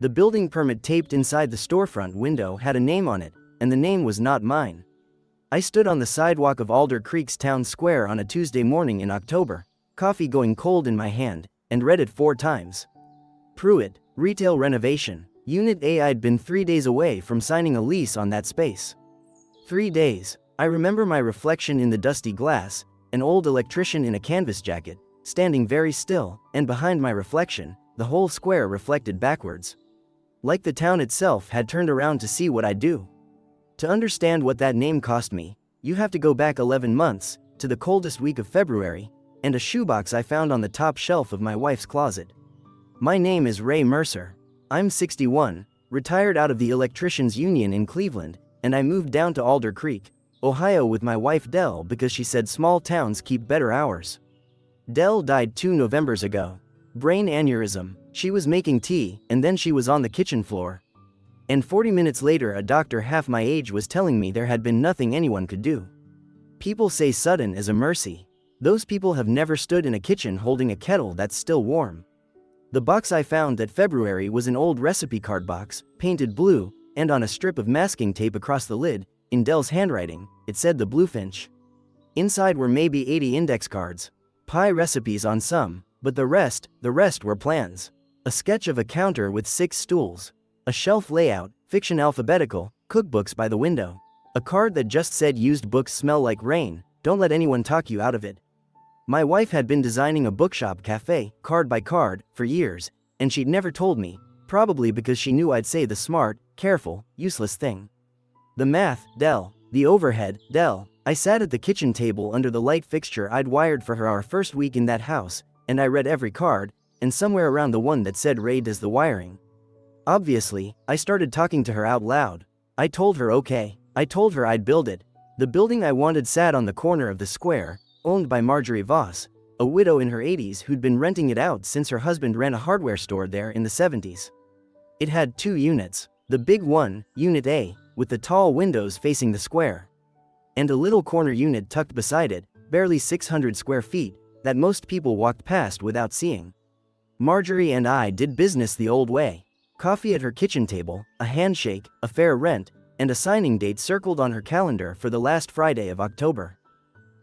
The building permit taped inside the storefront window had a name on it, and the name was not mine. I stood on the sidewalk of Alder Creek's town square on a Tuesday morning in October, coffee going cold in my hand, and read it 4 times. Pruitt, retail renovation, Unit A. I'd been 3 days away from signing a lease on that space. 3 days. I remember my reflection in the dusty glass, an old electrician in a canvas jacket, standing very still, and behind my reflection, the whole square reflected backwards. Like the town itself had turned around to see what I do. To understand what that name cost me, you have to go back 11 months, to the coldest week of February, and a shoebox I found on the top shelf of my wife's closet. My name is Ray Mercer. I'm 61, retired out of the Electricians Union in Cleveland, and I moved down to Alder Creek, Ohio with my wife Dell because she said small towns keep better hours. Dell died 2 Novembers ago. Brain aneurysm. She was making tea, and then she was on the kitchen floor. And 40 minutes later a doctor half my age was telling me there had been nothing anyone could do. People say sudden is a mercy. Those people have never stood in a kitchen holding a kettle that's still warm. The box I found that February was an old recipe card box, painted blue, and on a strip of masking tape across the lid, in Dell's handwriting, it said the Bluefinch. Inside were maybe 80 index cards. Pie recipes on some, but the rest were plans. A sketch of a counter with 6 stools. A shelf layout, fiction alphabetical, cookbooks by the window. A card that just said used books smell like rain, don't let anyone talk you out of it. My wife had been designing a bookshop cafe, card by card, for years, and she'd never told me, probably because she knew I'd say the smart, careful, useless thing. The math, Dell. The overhead, Dell. I sat at the kitchen table under the light fixture I'd wired for her our first week in that house, and I read every card, and somewhere around the one that said Ray does the wiring. Obviously, I started talking to her out loud. I told her okay. I told her I'd build it. The building I wanted sat on the corner of the square, owned by Marjorie Voss, a widow in her 80s who'd been renting it out since her husband ran a hardware store there in the 70s. It had 2 units, the big one, Unit A, with the tall windows facing the square, and a little corner unit tucked beside it, barely 600 square feet, that most people walked past without seeing. Marjorie and I did business the old way. Coffee at her kitchen table, a handshake, a fair rent, and a signing date circled on her calendar for the last Friday of October.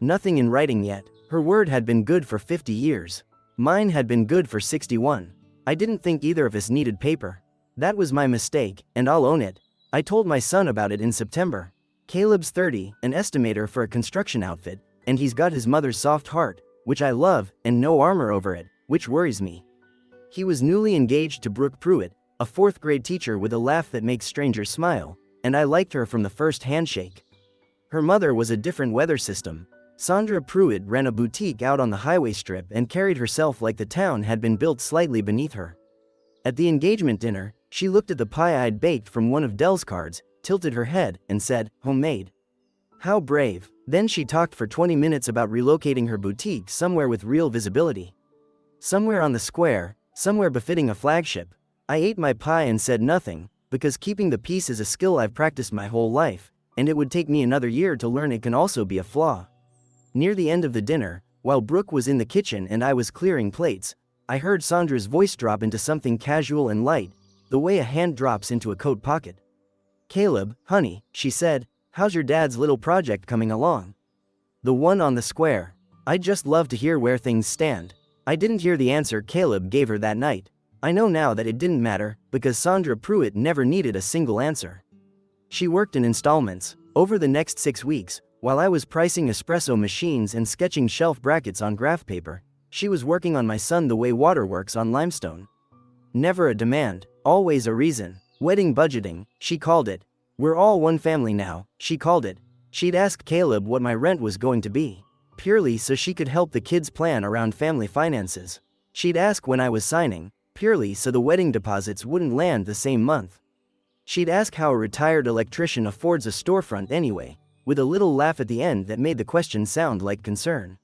Nothing in writing yet. Her word had been good for 50 years. Mine had been good for 61. I didn't think either of us needed paper. That was my mistake, and I'll own it. I told my son about it in September. Caleb's 30, an estimator for a construction outfit, and he's got his mother's soft heart, which I love, and no armor over it, which worries me. He was newly engaged to Brooke Pruitt, a 4th grade teacher with a laugh that makes strangers smile, and I liked her from the first handshake. Her mother was a different weather system. Sandra Pruitt ran a boutique out on the highway strip and carried herself like the town had been built slightly beneath her. At the engagement dinner, she looked at the pie I'd baked from one of Dell's cards, tilted her head, and said, "Homemade." How brave. Then she talked for 20 minutes about relocating her boutique somewhere with real visibility. Somewhere on the square, somewhere befitting a flagship. I ate my pie and said nothing, because keeping the peace is a skill I've practiced my whole life, and it would take me another year to learn it can also be a flaw. Near the end of the dinner, while Brooke was in the kitchen and I was clearing plates, I heard Sandra's voice drop into something casual and light, the way a hand drops into a coat pocket. "Caleb, honey," she said, "how's your dad's little project coming along?" "The one on the square." I'd just love to hear where things stand. I didn't hear the answer Caleb gave her that night. I know now that it didn't matter, because Sandra Pruitt never needed a single answer. She worked in installments. Over the next 6 weeks, while I was pricing espresso machines and sketching shelf brackets on graph paper, she was working on my son the way water works on limestone. Never a demand, always a reason. Wedding budgeting, she called it. We're all one family now, she called it. She'd ask Caleb what my rent was going to be, purely so she could help the kids plan around family finances. She'd ask when I was signing, purely so the wedding deposits wouldn't land the same month. She'd ask how a retired electrician affords a storefront anyway, with a little laugh at the end that made the question sound like concern.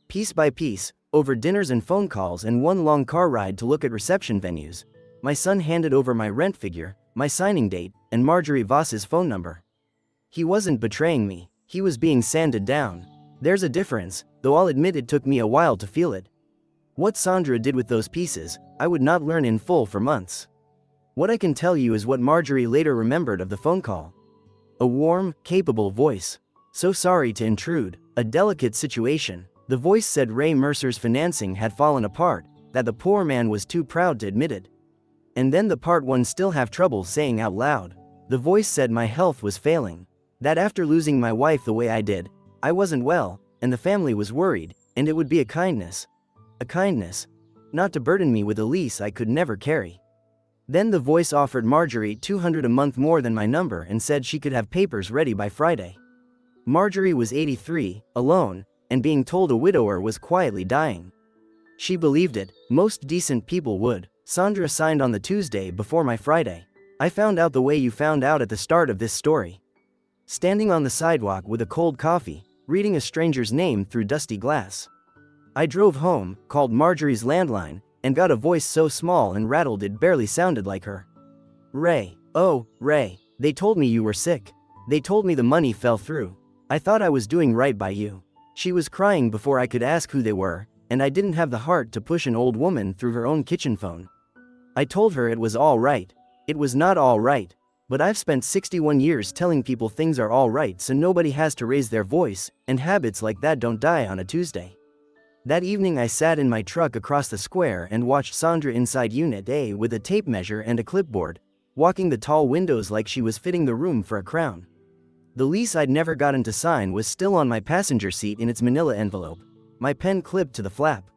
Piece by piece, over dinners and phone calls and one long car ride to look at reception venues, my son handed over my rent figure, my signing date, and Marjorie Voss's phone number. He wasn't betraying me, he was being sanded down. There's a difference, though I'll admit it took me a while to feel it. What Sandra did with those pieces, I would not learn in full for months. What I can tell you is what Marjorie later remembered of the phone call. A warm, capable voice. So sorry to intrude. A delicate situation. The voice said Ray Mercer's financing had fallen apart, that the poor man was too proud to admit it. And then the part one still have trouble saying out loud. The voice said my health was failing. That after losing my wife the way I did, I wasn't well, and the family was worried, and it would be a kindness. A kindness. Not to burden me with a lease I could never carry. Then the voice offered Marjorie $200 a month more than my number and said she could have papers ready by Friday. Marjorie was 83, alone, and being told a widower was quietly dying. She believed it, most decent people would. Sandra signed on the Tuesday before my Friday. I found out the way you found out at the start of this story. Standing on the sidewalk with a cold coffee, reading a stranger's name through dusty glass. I drove home, called Marjorie's landline, and got a voice so small and rattled it barely sounded like her. Ray. Oh, Ray. They told me you were sick. They told me the money fell through. I thought I was doing right by you. She was crying before I could ask who they were, and I didn't have the heart to push an old woman through her own kitchen phone. I told her it was all right. It was not all right. But I've spent 61 years telling people things are all right so nobody has to raise their voice, and habits like that don't die on a Tuesday. That evening I sat in my truck across the square and watched Sandra inside Unit A with a tape measure and a clipboard, walking the tall windows like she was fitting the room for a crown. The lease I'd never gotten to sign was still on my passenger seat in its manila envelope, my pen clipped to the flap.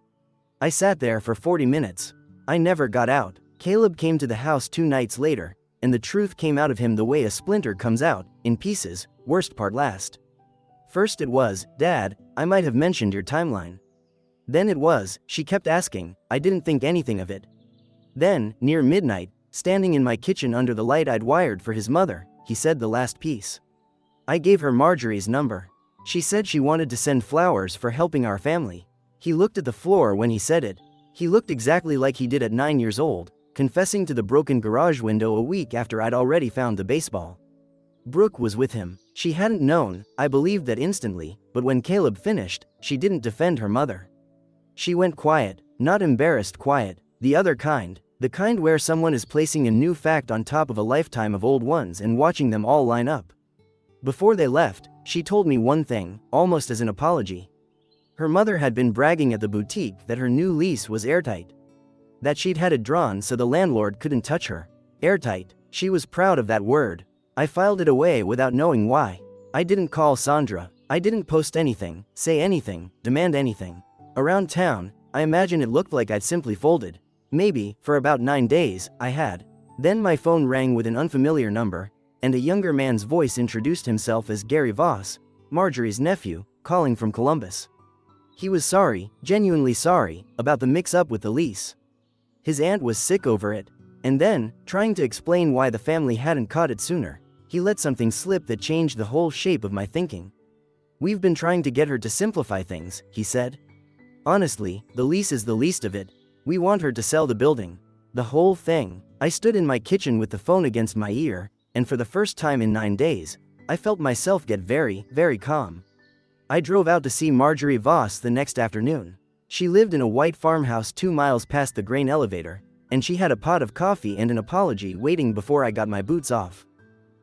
I sat there for 40 minutes. I never got out. Caleb came to the house 2 nights later, and the truth came out of him the way a splinter comes out, in pieces, worst part last. First it was, Dad, I might have mentioned your timeline. Then it was, she kept asking, I didn't think anything of it. Then, near midnight, standing in my kitchen under the light I'd wired for his mother, he said the last piece. I gave her Marjorie's number. She said she wanted to send flowers for helping our family. He looked at the floor when he said it. He looked exactly like he did at 9 years old, confessing to the broken garage window a week after I'd already found the baseball. Brooke was with him. She hadn't known, I believed that instantly, but when Caleb finished, she didn't defend her mother. She went quiet, not embarrassed quiet, the other kind, the kind where someone is placing a new fact on top of a lifetime of old ones and watching them all line up. Before they left, she told me one thing, almost as an apology. Her mother had been bragging at the boutique that her new lease was airtight. That she'd had it drawn so the landlord couldn't touch her. Airtight. She was proud of that word. I filed it away without knowing why. I didn't call Sandra. I didn't post anything, say anything, demand anything. Around town, I imagine it looked like I'd simply folded. Maybe, for about 9 days, I had. Then my phone rang with an unfamiliar number, and a younger man's voice introduced himself as Gary Voss, Marjorie's nephew, calling from Columbus. He was sorry, genuinely sorry, about the mix-up with the lease. His aunt was sick over it, and then, trying to explain why the family hadn't caught it sooner, he let something slip that changed the whole shape of my thinking. We've been trying to get her to simplify things, he said. Honestly, the lease is the least of it. We want her to sell the building. The whole thing. I stood in my kitchen with the phone against my ear, and for the first time in 9 days, I felt myself get very, very calm. I drove out to see Marjorie Voss the next afternoon. She lived in a white farmhouse 2 miles past the grain elevator, and she had a pot of coffee and an apology waiting before I got my boots off.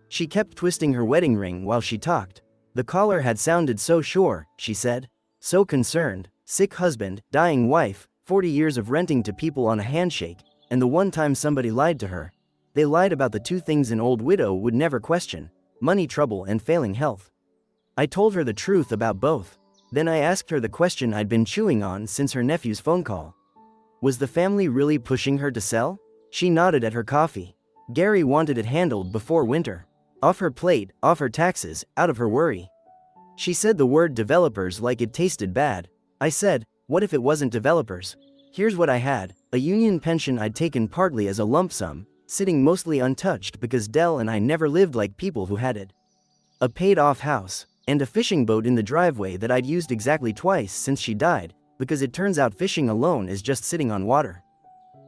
She kept twisting her wedding ring while she talked. The caller had sounded so sure, she said. So concerned. Sick husband, dying wife, 40 years of renting to people on a handshake, and the one time somebody lied to her. They lied about the 2 things an old widow would never question: money trouble and failing health. I told her the truth about both. Then I asked her the question I'd been chewing on since her nephew's phone call. Was the family really pushing her to sell? She nodded at her coffee. Gary wanted it handled before winter. Off her plate, off her taxes, out of her worry. She said the word developers like it tasted bad. I said, what if it wasn't developers? Here's what I had: a union pension I'd taken partly as a lump sum, sitting mostly untouched because Dell and I never lived like people who had it. A paid-off house, and a fishing boat in the driveway that I'd used exactly twice since she died, because it turns out fishing alone is just sitting on water.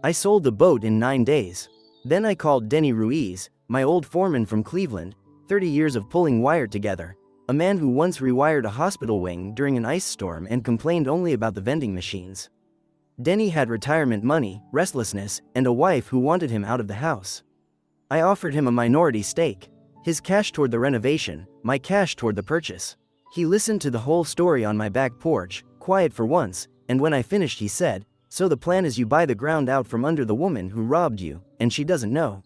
I sold the boat in 9 days. Then I called Denny Ruiz, my old foreman from Cleveland, 30 years of pulling wire together, a man who once rewired a hospital wing during an ice storm and complained only about the vending machines. Denny had retirement money, restlessness, and a wife who wanted him out of the house. I offered him a minority stake. His cash toward the renovation, my cash toward the purchase. He listened to the whole story on my back porch, quiet for once, and when I finished he said, "So the plan is you buy the ground out from under the woman who robbed you, and she doesn't know?"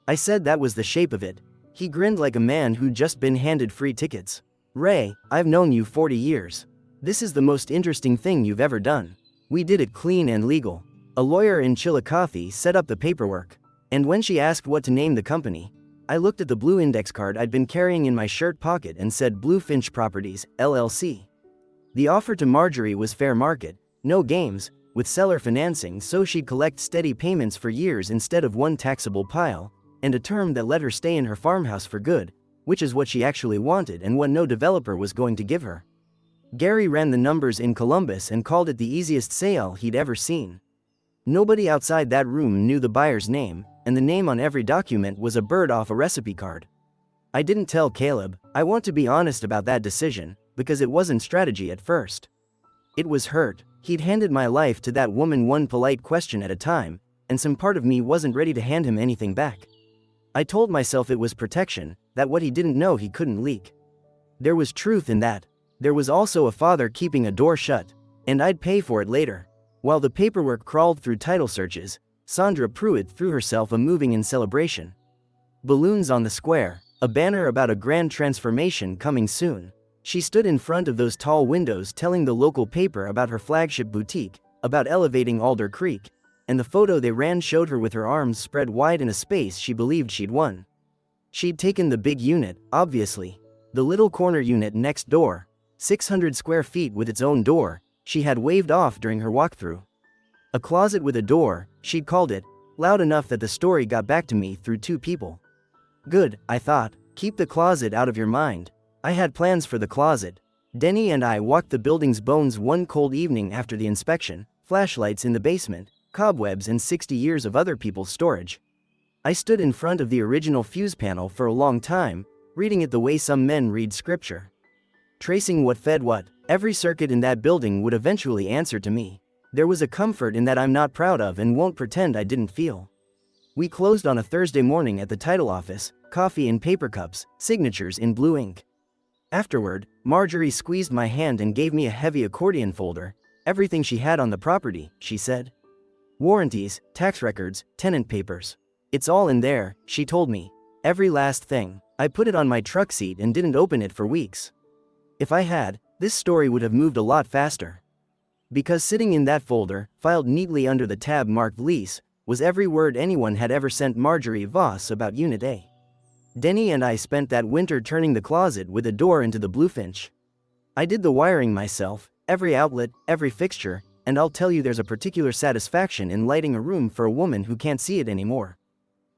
I said that was the shape of it. He grinned like a man who'd just been handed free tickets. "Ray, I've known you 40 years. This is the most interesting thing you've ever done. We did it clean and legal." A lawyer in Chillicothe set up the paperwork. And when she asked what to name the company, I looked at the blue index card I'd been carrying in my shirt pocket and said Bluefinch Properties, LLC. The offer to Marjorie was fair market, no games, with seller financing so she'd collect steady payments for years instead of one taxable pile, and a term that let her stay in her farmhouse for good, which is what she actually wanted and what no developer was going to give her. Gary ran the numbers in Columbus and called it the easiest sale he'd ever seen. Nobody outside that room knew the buyer's name, and the name on every document was a bird off a recipe card. I didn't tell Caleb. I want to be honest about that decision, because it wasn't strategy at first. It was hurt. He'd handed my life to that woman one polite question at a time, and some part of me wasn't ready to hand him anything back. I told myself it was protection, that what he didn't know he couldn't leak. There was truth in that. There was also a father keeping a door shut, and I'd pay for it later. While the paperwork crawled through title searches, Sandra Pruitt threw herself a moving in celebration. Balloons on the square, a banner about a grand transformation coming soon. She stood in front of those tall windows telling the local paper about her flagship boutique, about elevating Alder Creek, and the photo they ran showed her with her arms spread wide in a space she believed she'd won. She'd taken the big unit, obviously. The little corner unit next door, 600 square feet with its own door, she had waved off during her walkthrough. A closet with a door, she'd called it, loud enough that the story got back to me through two people. Good, I thought, keep the closet out of your mind. I had plans for the closet. Denny and I walked the building's bones one cold evening after the inspection, flashlights in the basement, cobwebs and 60 years of other people's storage. I stood in front of the original fuse panel for a long time, reading it the way some men read scripture. Tracing what fed what, every circuit in that building would eventually answer to me. There was a comfort in that I'm not proud of and won't pretend I didn't feel. We closed on a Thursday morning at the title office, coffee in paper cups, signatures in blue ink. Afterward, Marjorie squeezed my hand and gave me a heavy accordion folder. Everything she had on the property, she said. Warranties, tax records, tenant papers. It's all in there, she told me. Every last thing. I put it on my truck seat and didn't open it for weeks. If I had, this story would have moved a lot faster. Because sitting in that folder, filed neatly under the tab marked lease, was every word anyone had ever sent Marjorie Voss about Unit A. Denny and I spent that winter turning the closet with a door into the Bluefinch. I did the wiring myself, every outlet, every fixture, and I'll tell you there's a particular satisfaction in lighting a room for a woman who can't see it anymore.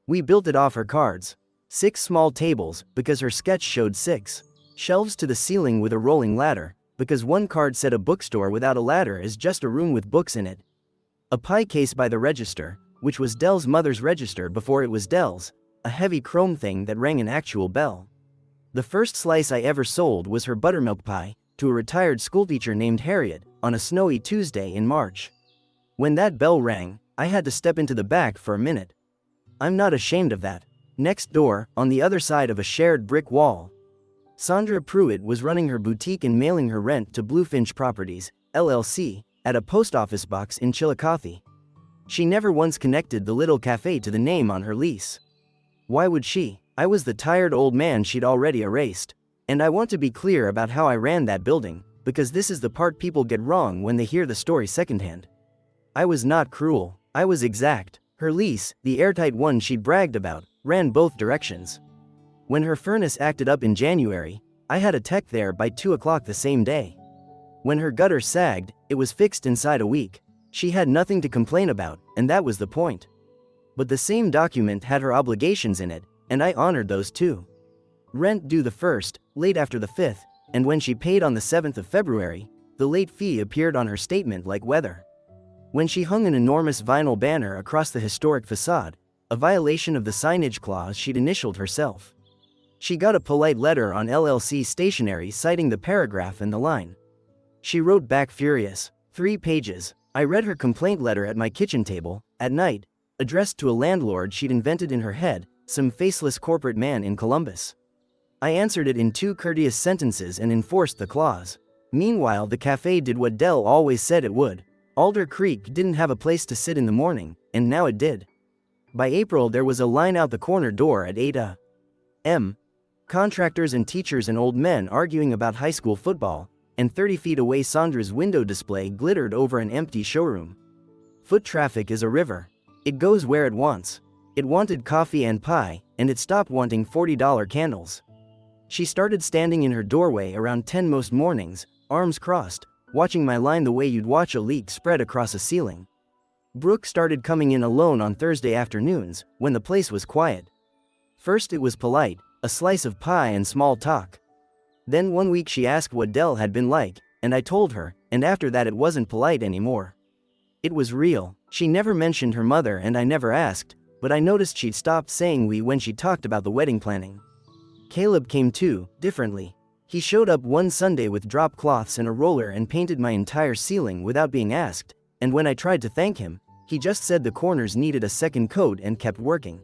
We built it off her cards. 6 small tables, because her sketch showed 6. Shelves to the ceiling with a rolling ladder, because one card said a bookstore without a ladder is just a room with books in it. A pie case by the register, which was Dell's mother's register before it was Dell's, a heavy chrome thing that rang an actual bell. The first slice I ever sold was her buttermilk pie, to a retired schoolteacher named Harriet, on a snowy Tuesday in March. When that bell rang, I had to step into the back for a minute. I'm not ashamed of that. Next door, on the other side of a shared brick wall, Sandra Pruitt was running her boutique and mailing her rent to Bluefinch Properties, LLC, at a post office box in Chillicothe. She never once connected the little cafe to the name on her lease. Why would she? I was the tired old man she'd already erased. And I want to be clear about how I ran that building, because this is the part people get wrong when they hear the story secondhand. I was not cruel. I was exact. Her lease, the airtight one she'd bragged about, ran both directions. When her furnace acted up in January, I had a tech there by 2 o'clock the same day. When her gutter sagged, it was fixed inside a week. She had nothing to complain about, and that was the point. But the same document had her obligations in it, and I honored those too. Rent due the 1st, late after the 5th, and when she paid on the 7th of February, the late fee appeared on her statement like weather. When she hung an enormous vinyl banner across the historic facade, a violation of the signage clause she'd initialed herself. She got a polite letter on LLC stationery citing the paragraph and the line. She wrote back furious. 3 pages. I read her complaint letter at my kitchen table, at night, addressed to a landlord she'd invented in her head, some faceless corporate man in Columbus. I answered it in 2 courteous sentences and enforced the clause. Meanwhile, the cafe did what Dell always said it would. Alder Creek didn't have a place to sit in the morning, and now it did. By April, there was a line out the corner door at 8 a.m. Contractors and teachers and old men arguing about high school football, and 30 feet away Sandra's window display glittered over an empty showroom. Foot traffic is a river. It goes where it wants. It wanted coffee and pie, and it stopped wanting $40 candles. She started standing in her doorway around 10 most mornings, arms crossed, watching my line the way you'd watch a leak spread across a ceiling. Brooke started coming in alone on Thursday afternoons, when the place was quiet. First it was polite, a slice of pie and small talk. Then one week she asked what Dell had been like, and I told her, and after that it wasn't polite anymore. It was real. She never mentioned her mother and I never asked, but I noticed she'd stopped saying we when she talked about the wedding planning. Caleb came too, differently. He showed up one Sunday with drop cloths and a roller and painted my entire ceiling without being asked, and when I tried to thank him, he just said the corners needed a second coat and kept working.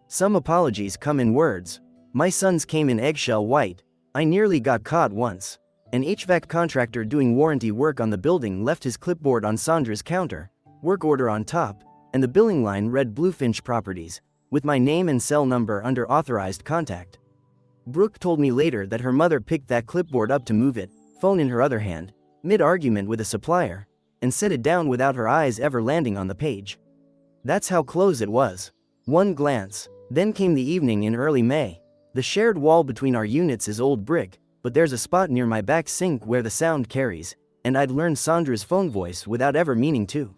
Some apologies come in words. My son's came in eggshell white. I nearly got caught once. An HVAC contractor doing warranty work on the building left his clipboard on Sandra's counter, work order on top, and the billing line read Bluefinch Properties, with my name and cell number under authorized contact. Brooke told me later that her mother picked that clipboard up to move it, phone in her other hand, mid-argument with a supplier, and set it down without her eyes ever landing on the page. That's how close it was. One glance. Then came the evening in early May. The shared wall between our units is old brick, but there's a spot near my back sink where the sound carries, and I'd learned Sandra's phone voice without ever meaning to.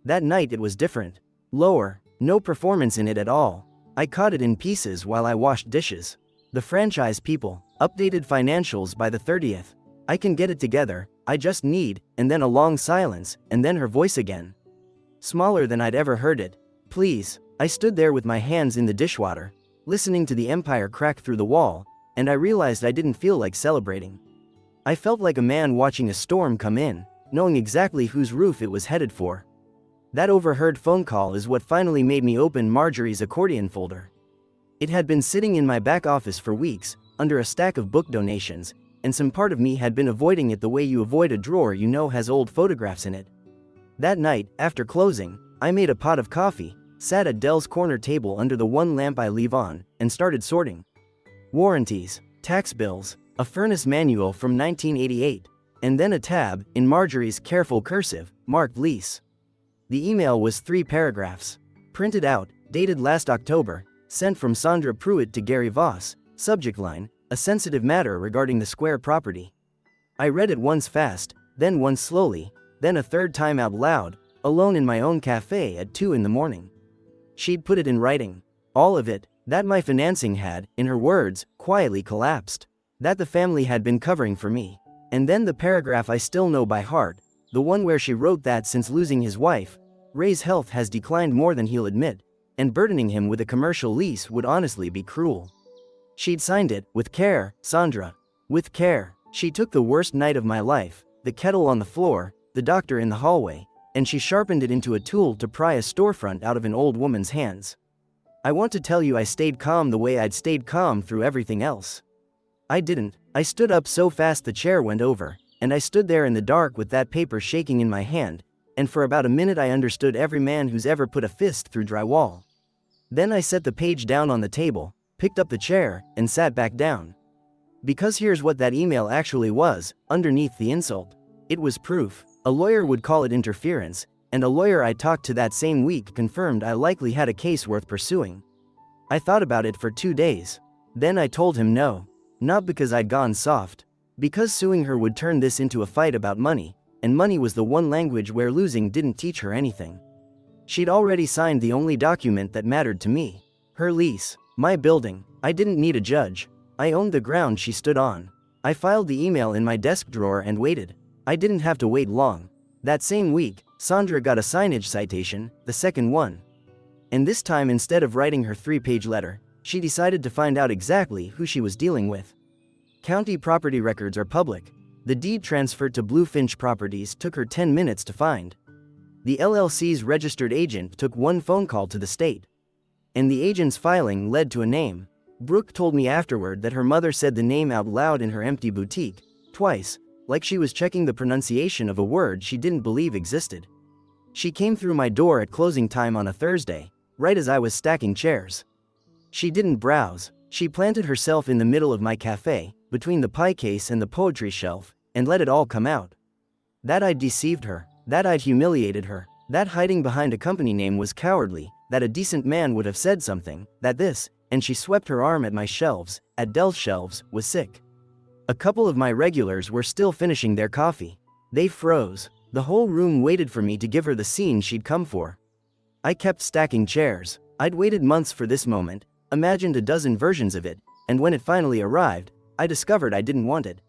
That night it was different. Lower, no performance in it at all. I caught it in pieces while I washed dishes. The franchise people, updated financials by the 30th. I can get it together, I just need, and then a long silence, and then her voice again. Smaller than I'd ever heard it. Please. I stood there with my hands in the dishwater, listening to the empire crack through the wall, and I realized I didn't feel like celebrating. I felt like a man watching a storm come in, knowing exactly whose roof it was headed for. That overheard phone call is what finally made me open Marjorie's accordion folder. It had been sitting in my back office for weeks, under a stack of book donations, and some part of me had been avoiding it the way you avoid a drawer you know has old photographs in it. That night, after closing, I made a pot of coffee, sat at Dell's corner table under the one lamp I leave on, and started sorting. Warranties, tax bills, a furnace manual from 1988, and then a tab, in Marjorie's careful cursive, marked lease. The email was 3 paragraphs. Printed out, dated last October, sent from Sandra Pruitt to Gary Voss, subject line, a sensitive matter regarding the Square property. I read it once fast, then once slowly, then a third time out loud, alone in my own cafe at 2 in the morning. She'd put it in writing. All of it, that my financing had, in her words, quietly collapsed. That the family had been covering for me. And then the paragraph I still know by heart, the one where she wrote that since losing his wife, Ray's health has declined more than he'll admit, and burdening him with a commercial lease would honestly be cruel. She'd signed it, with care, Sandra. With care. She took the worst night of my life, the kettle on the floor, the doctor in the hallway, and she sharpened it into a tool to pry a storefront out of an old woman's hands. I want to tell you I stayed calm the way I'd stayed calm through everything else. I didn't. I stood up so fast the chair went over, and I stood there in the dark with that paper shaking in my hand, and for about a minute I understood every man who's ever put a fist through drywall. Then I set the page down on the table, picked up the chair, and sat back down. Because here's what that email actually was, underneath the insult. It was proof. A lawyer would call it interference, and a lawyer I talked to that same week confirmed I likely had a case worth pursuing. I thought about it for 2 days. Then I told him no. Not because I'd gone soft. Because suing her would turn this into a fight about money, and money was the one language where losing didn't teach her anything. She'd already signed the only document that mattered to me. Her lease. My building. I didn't need a judge. I owned the ground she stood on. I filed the email in my desk drawer and waited. I didn't have to wait long. That same week, Sandra got a signage citation, the second one. And this time instead of writing her 3-page letter, she decided to find out exactly who she was dealing with. County property records are public. The deed transfer to Bluefinch Properties took her 10 minutes to find. The LLC's registered agent took one phone call to the state. and the agent's filing led to a name. Brooke told me afterward that her mother said the name out loud in her empty boutique, twice, like she was checking the pronunciation of a word she didn't believe existed. She came through my door at closing time on a Thursday, right as I was stacking chairs. She didn't browse, she planted herself in the middle of my cafe, between the pie case and the poetry shelf, and let it all come out. That I'd deceived her, that I'd humiliated her, that hiding behind a company name was cowardly, that a decent man would have said something, that this, and she swept her arm at my shelves, at Dell's shelves, was sick. A couple of my regulars were still finishing their coffee. They froze. The whole room waited for me to give her the scene she'd come for. I kept stacking chairs. I'd waited months for this moment, imagined a dozen versions of it, and when it finally arrived, I discovered I didn't want it.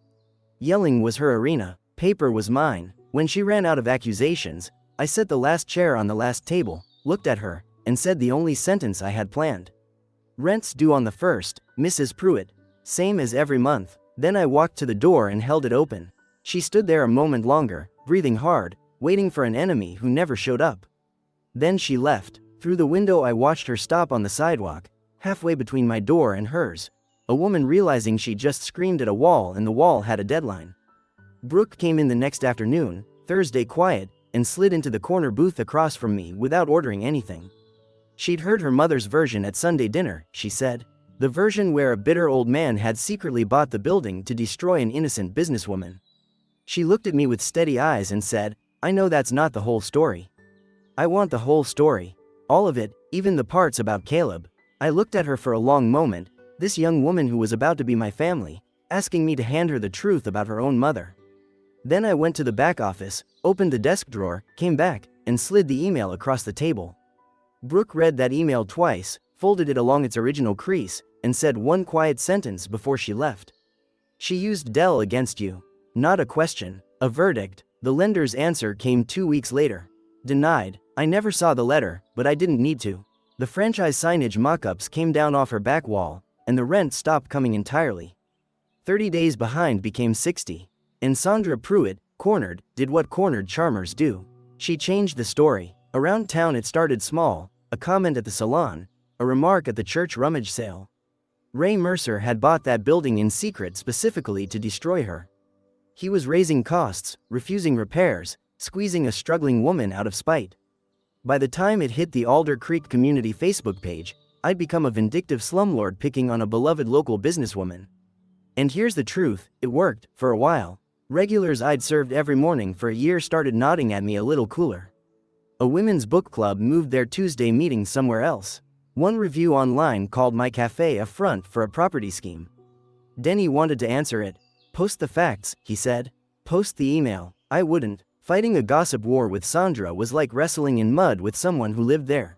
Yelling was her arena, paper was mine. When she ran out of accusations, I set the last chair on the last table, looked at her, and said the only sentence I had planned. Rent's due on the 1st, Mrs. Pruitt. Same as every month. Then I walked to the door and held it open. She stood there a moment longer, breathing hard, waiting for an enemy who never showed up. Then she left. Through the window I watched her stop on the sidewalk, halfway between my door and hers. A woman realizing she just screamed at a wall and the wall had a deadline. Brooke came in the next afternoon, Thursday quiet, and slid into the corner booth across from me without ordering anything. She'd heard her mother's version at Sunday dinner, she said. The version where a bitter old man had secretly bought the building to destroy an innocent businesswoman. She looked at me with steady eyes and said, "I know that's not the whole story. I want the whole story. All of it, even the parts about Caleb." I looked at her for a long moment, this young woman who was about to be my family, asking me to hand her the truth about her own mother. Then I went to the back office, opened the desk drawer, came back, and slid the email across the table. Brooke read that email twice, folded it along its original crease, and said one quiet sentence before she left. "She used Dell against you." Not a question, a verdict. The lender's answer came 2 weeks later. Denied. I never saw the letter, but I didn't need to. The franchise signage mock-ups came down off her back wall, and the rent stopped coming entirely. 30 days behind became 60. And Sandra Pruitt, cornered, did what cornered charmers do. She changed the story. Around town it started small, a comment at the salon, a remark at the church rummage sale. Ray Mercer had bought that building in secret specifically to destroy her. He was raising costs, refusing repairs, squeezing a struggling woman out of spite. By the time it hit the Alder Creek Community Facebook page, I'd become a vindictive slumlord picking on a beloved local businesswoman. And here's the truth, it worked, for a while. Regulars I'd served every morning for a year started nodding at me a little cooler. A women's book club moved their Tuesday meeting somewhere else. One review online called my cafe a front for a property scheme. Denny wanted to answer it. "Post the facts," he said. "Post the email." I wouldn't. Fighting a gossip war with Sandra was like wrestling in mud with someone who lived there.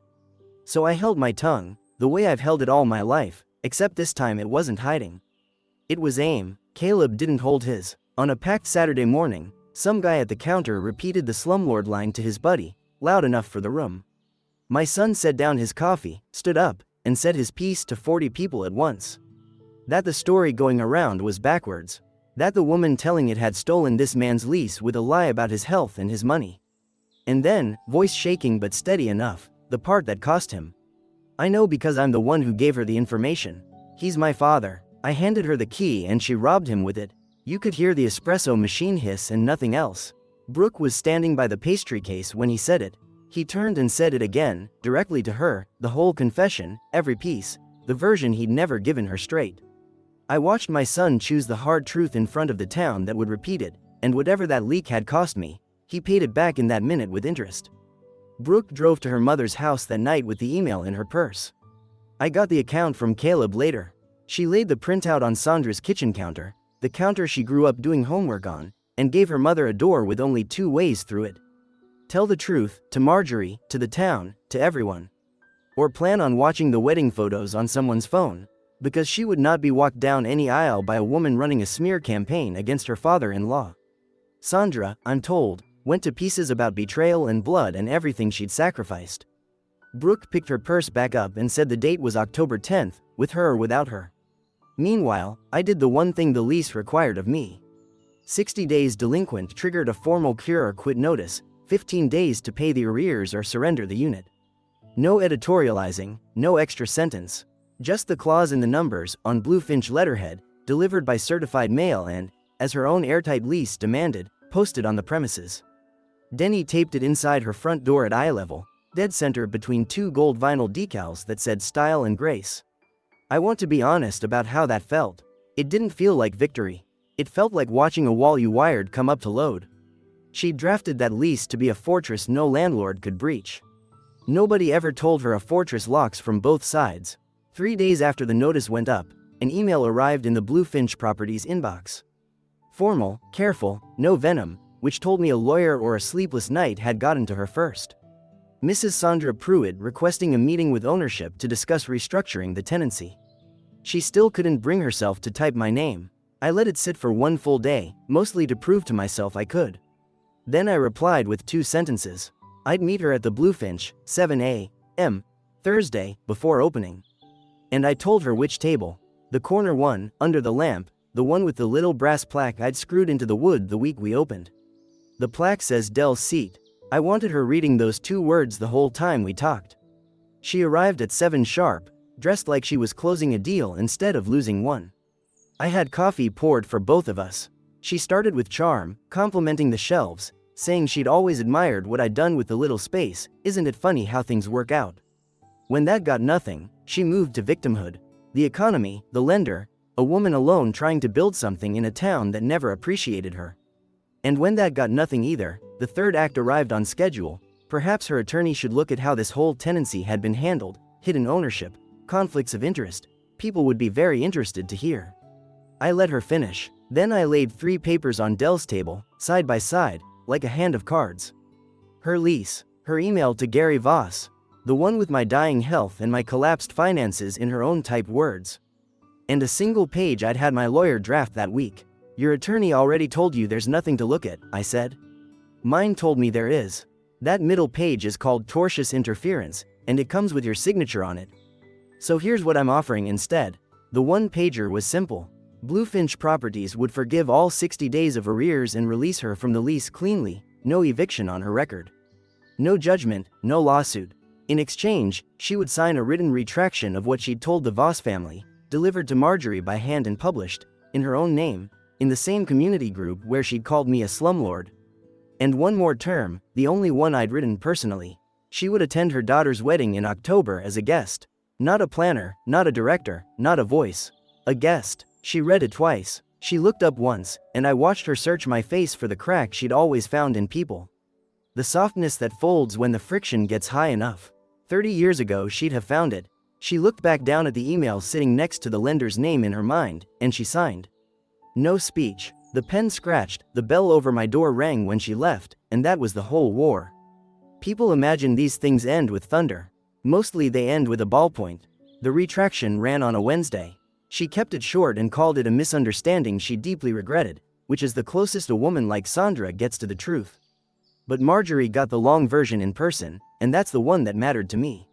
So I held my tongue, the way I've held it all my life, except this time it wasn't hiding. It was aim. Caleb didn't hold his. On a packed Saturday morning, some guy at the counter repeated the slumlord line to his buddy, loud enough for the room. My son set down his coffee, stood up, and said his piece to 40 people at once. That the story going around was backwards. That the woman telling it had stolen this man's lease with a lie about his health and his money. And then, voice shaking but steady enough, the part that cost him. "I know because I'm the one who gave her the information. He's my father. I handed her the key and she robbed him with it." You could hear the espresso machine hiss and nothing else. Brooke was standing by the pastry case when he said it. He turned and said it again, directly to her, the whole confession, every piece, the version he'd never given her straight. I watched my son choose the hard truth in front of the town that would repeat it, and whatever that leak had cost me, he paid it back in that minute with interest. Brooke drove to her mother's house that night with the email in her purse. I got the account from Caleb later. She laid the printout on Sandra's kitchen counter, the counter she grew up doing homework on, and gave her mother a door with only 2 ways through it. Tell the truth, to Marjorie, to the town, to everyone. Or plan on watching the wedding photos on someone's phone, because she would not be walked down any aisle by a woman running a smear campaign against her father-in-law. Sandra, I'm told, went to pieces about betrayal and blood and everything she'd sacrificed. Brooke picked her purse back up and said the date was October 10th, with her or without her. Meanwhile, I did the one thing the lease required of me. 60 days delinquent triggered a formal cure or quit notice, 15 days to pay the arrears or surrender the unit. No editorializing, no extra sentence. Just the clause and the numbers, on Bluefinch letterhead, delivered by certified mail and, as her own airtight lease demanded, posted on the premises. Denny taped it inside her front door at eye level, dead center between two gold vinyl decals that said Style and Grace. I want to be honest about how that felt. It didn't feel like victory. It felt like watching a wall you wired come up to load. She'd drafted that lease to be a fortress no landlord could breach. Nobody ever told her a fortress locks from both sides. 3 days after the notice went up, an email arrived in the Bluefinch Properties inbox. Formal, careful, no venom, which told me a lawyer or a sleepless night had gotten to her first. Mrs. Sandra Pruitt requesting a meeting with ownership to discuss restructuring the tenancy. She still couldn't bring herself to type my name. I let it sit for 1 full day, mostly to prove to myself I could. Then I replied with 2 sentences. I'd meet her at the Bluefinch, 7 a.m., Thursday, before opening. And I told her which table. The corner one, under the lamp, the one with the little brass plaque I'd screwed into the wood the week we opened. The plaque says Dell's seat. I wanted her reading those 2 words the whole time we talked. She arrived at 7 sharp, dressed like she was closing a deal instead of losing one. I had coffee poured for both of us. She started with charm, complimenting the shelves, saying she'd always admired what I'd done with the little space. Isn't it funny how things work out? When that got nothing, she moved to victimhood. The economy, the lender, a woman alone trying to build something in a town that never appreciated her. And when that got nothing either, the 3rd act arrived on schedule. Perhaps her attorney should look at how this whole tenancy had been handled, hidden ownership, conflicts of interest. People would be very interested to hear. I let her finish. Then I laid 3 papers on Dell's table, side by side, like a hand of cards. Her lease, her email to Gary Voss, the one with my dying health and my collapsed finances in her own typed words. And a single page I'd had my lawyer draft that week. Your attorney already told you there's nothing to look at, I said. Mine told me there is. That middle page is called tortious interference, and it comes with your signature on it. So here's what I'm offering instead. The 1-pager was simple. Bluefinch Properties would forgive all 60 days of arrears and release her from the lease cleanly, no eviction on her record. No judgment, no lawsuit. In exchange, she would sign a written retraction of what she'd told the Voss family, delivered to Marjorie by hand and published, in her own name, in the same community group where she'd called me a slumlord. And one more term, the only one I'd written personally. She would attend her daughter's wedding in October as a guest. Not a planner, not a director, not a voice. A guest. She read it twice. She looked up once, and I watched her search my face for the crack she'd always found in people. The softness that folds when the friction gets high enough. 30 years ago she'd have found it. She looked back down at the email sitting next to the lender's name in her mind, and she signed. No speech. The pen scratched, the bell over my door rang when she left, and that was the whole war. People imagine these things end with thunder. Mostly they end with a ballpoint. The retraction ran on a Wednesday. She kept it short and called it a misunderstanding she deeply regretted, which is the closest a woman like Sandra gets to the truth. But Marjorie got the long version in person, and that's the one that mattered to me.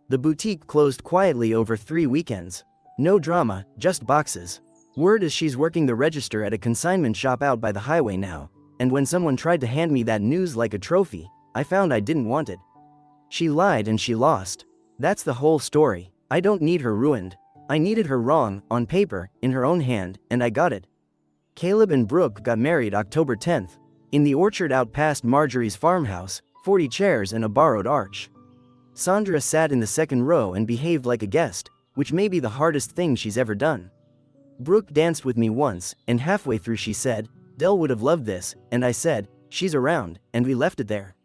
The boutique closed quietly over 3 weekends. No drama, just boxes. Word is she's working the register at a consignment shop out by the highway now, and when someone tried to hand me that news like a trophy, I found I didn't want it. She lied and she lost. That's the whole story. I don't need her ruined. I needed her wrong, on paper, in her own hand, and I got it. Caleb and Brooke got married October 10th, in the orchard out past Marjorie's farmhouse, 40 chairs and a borrowed arch. Sandra sat in the 2nd row and behaved like a guest, which may be the hardest thing she's ever done. Brooke danced with me once, and halfway through she said, Dell would have loved this, and I said, she's around, and we left it there.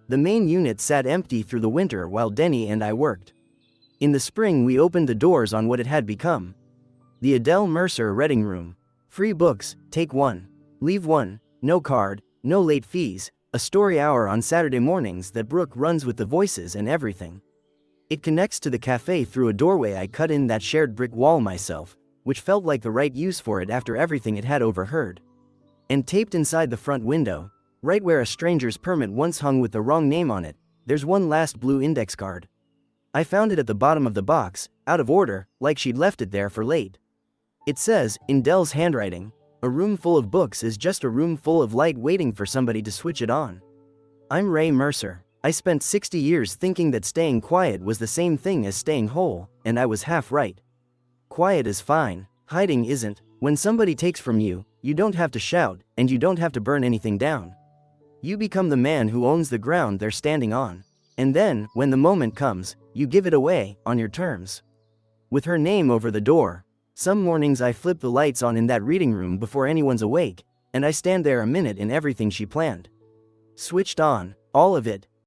The main unit sat empty through the winter while Denny and I worked. In the spring we opened the doors on what it had become. The Adele Mercer Reading Room. Free books, take 1. Leave 1, no card, no late fees, a story hour on Saturday mornings that Brooke runs with the voices and everything. It connects to the cafe through a doorway I cut in that shared brick wall myself, which felt like the right use for it after everything it had overheard. And taped inside the front window, right where a stranger's permit once hung with the wrong name on it, there's one last blue index card. I found it at the bottom of the box, out of order, like she'd left it there for late. It says, in Dell's handwriting, a room full of books is just a room full of light waiting for somebody to switch it on. I'm Ray Mercer. I spent 60 years thinking that staying quiet was the same thing as staying whole, and I was half right. Quiet is fine, hiding isn't. When somebody takes from you, you don't have to shout, and you don't have to burn anything down. You become the man who owns the ground they're standing on. And then, when the moment comes, you give it away, on your terms. With her name over the door. Some mornings I flip the lights on in that reading room before anyone's awake, and I stand there a minute in everything she planned. Switched on, all of it,